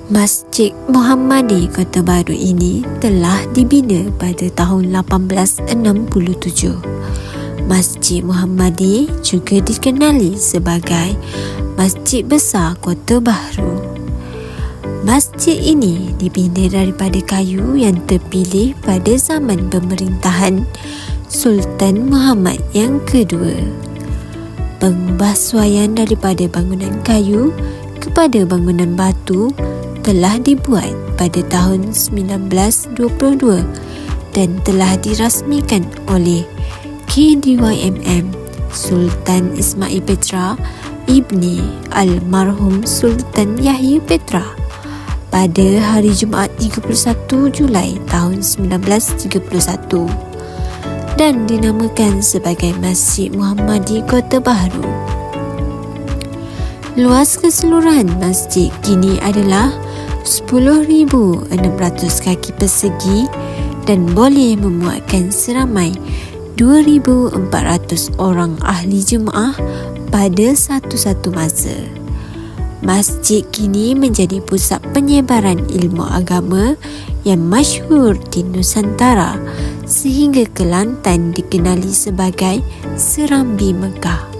Masjid Muhammadi Kota Baru ini telah dibina pada tahun 1867. Masjid Muhammadi juga dikenali sebagai Masjid Besar Kota Baru. Masjid ini dibina daripada kayu yang terpilih pada zaman pemerintahan Sultan Muhammad yang kedua. Pengubahsuaian daripada bangunan kayu kepada bangunan batu telah dibuat pada tahun 1922 dan telah dirasmikan oleh KDYMM Sultan Ismail Petra Ibni Almarhum Sultan Yahya Petra pada hari Jumaat 31 Julai tahun 1931 dan dinamakan sebagai Masjid Muhammadi Kota Baru. Luas keseluruhan masjid kini adalah 10,600 kaki persegi dan boleh memuatkan seramai 2,400 orang ahli jemaah pada satu-satu masa. Masjid kini menjadi pusat penyebaran ilmu agama yang masyhur di Nusantara sehingga Kelantan dikenali sebagai Serambi Mekah.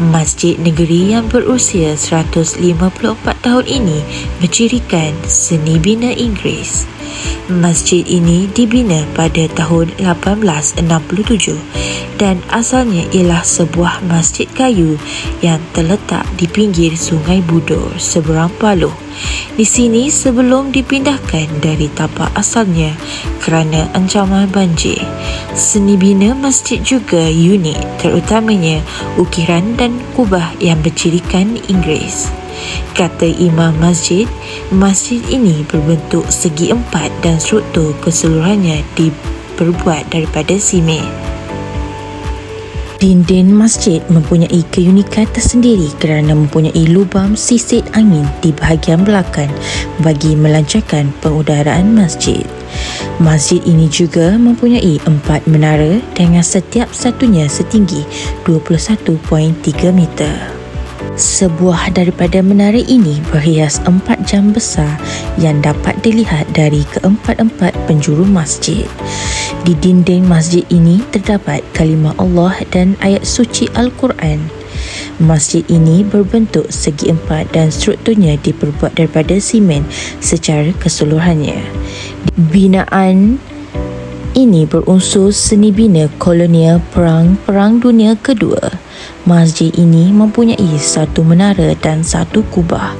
Masjid negeri yang berusia 154 tahun ini bercirikan seni bina Inggeris. Masjid ini dibina pada tahun 1867 dan asalnya ialah sebuah masjid kayu yang terletak di pinggir Sungai Budur seberang Paluh. Di sini sebelum dipindahkan dari tapak asalnya kerana ancaman banjir. Seni bina masjid juga unik, terutamanya ukiran dan kubah yang bercirikan Inggeris. Kata imam masjid, masjid ini berbentuk segi empat dan struktur keseluruhannya diperbuat daripada simen. Dinding masjid mempunyai keunikan tersendiri kerana mempunyai lubang sisit angin di bahagian belakang bagi melancarkan pengudaraan masjid. Masjid ini juga mempunyai 4 menara dengan setiap satunya setinggi 21.3 meter. Sebuah daripada menara ini berhias 4 jam besar yang dapat dilihat dari keempat-empat penjuru masjid. Di dinding masjid ini terdapat kalimah Allah dan ayat suci Al-Quran. Masjid ini berbentuk segi empat dan strukturnya diperbuat daripada simen secara keseluruhannya. Binaan ini berunsur seni bina kolonial Perang Dunia Kedua. Masjid ini mempunyai 1 menara dan 1 kubah.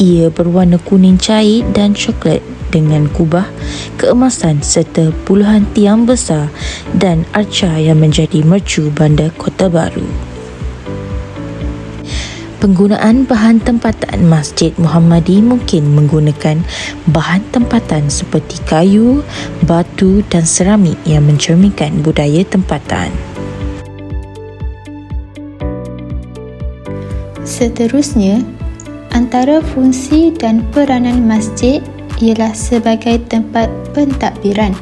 Ia berwarna kuning cair dan coklat dengan kubah keemasan serta puluhan tiang besar dan arca yang menjadi mercu bandar Kota Baru. Penggunaan bahan tempatan Masjid Muhammadi mungkin menggunakan bahan tempatan seperti kayu, batu dan seramik yang mencerminkan budaya tempatan. Seterusnya, antara fungsi dan peranan masjid ialah sebagai tempat pentadbiran.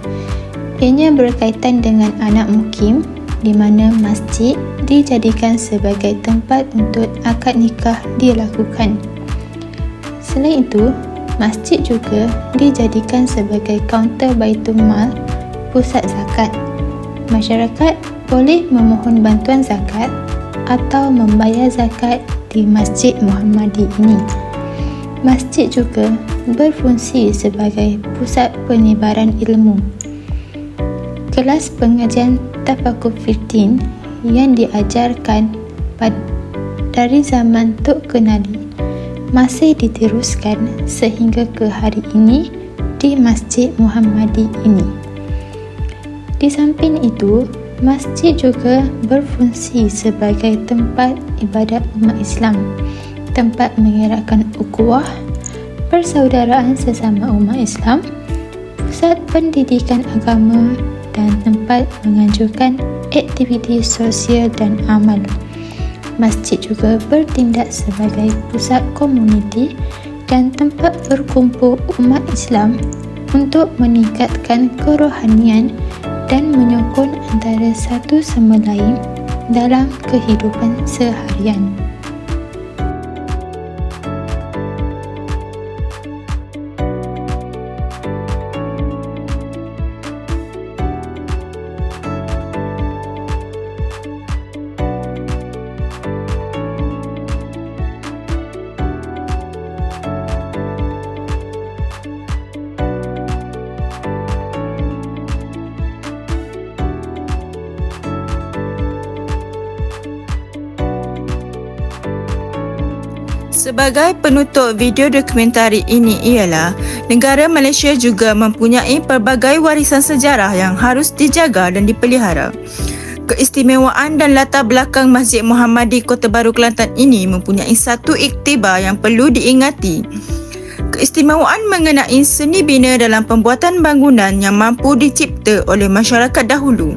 Ianya berkaitan dengan anak mukim di mana masjid dijadikan sebagai tempat untuk akad nikah dilakukan. Selain itu, masjid juga dijadikan sebagai kaunter Baitul Mal, pusat zakat. Masyarakat boleh memohon bantuan zakat atau membayar zakat di Masjid Muhammadi ini. Masjid juga berfungsi sebagai pusat penyebaran ilmu. Kelas pengajian Tafakur Fitin yang diajarkan dari zaman Tok Kenali masih diteruskan sehingga ke hari ini di Masjid Muhammadi ini. Di samping itu, masjid juga berfungsi sebagai tempat ibadat umat Islam, tempat mengeratkan ukhuwah, persaudaraan sesama umat Islam, pusat pendidikan agama dan tempat menganjurkan aktiviti sosial dan amal. Masjid juga bertindak sebagai pusat komuniti dan tempat berkumpul umat Islam untuk meningkatkan kerohanian dan menyokong antara satu sama lain dalam kehidupan seharian. Sebagai penutup video dokumentari ini ialah negara Malaysia juga mempunyai pelbagai warisan sejarah yang harus dijaga dan dipelihara. Keistimewaan dan latar belakang Masjid Muhammadi Kota Baru Kelantan ini mempunyai satu iktibar yang perlu diingati. Keistimewaan mengenai seni bina dalam pembuatan bangunan yang mampu dicipta oleh masyarakat dahulu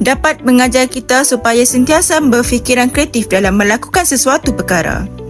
dapat mengajar kita supaya sentiasa berfikiran kreatif dalam melakukan sesuatu perkara.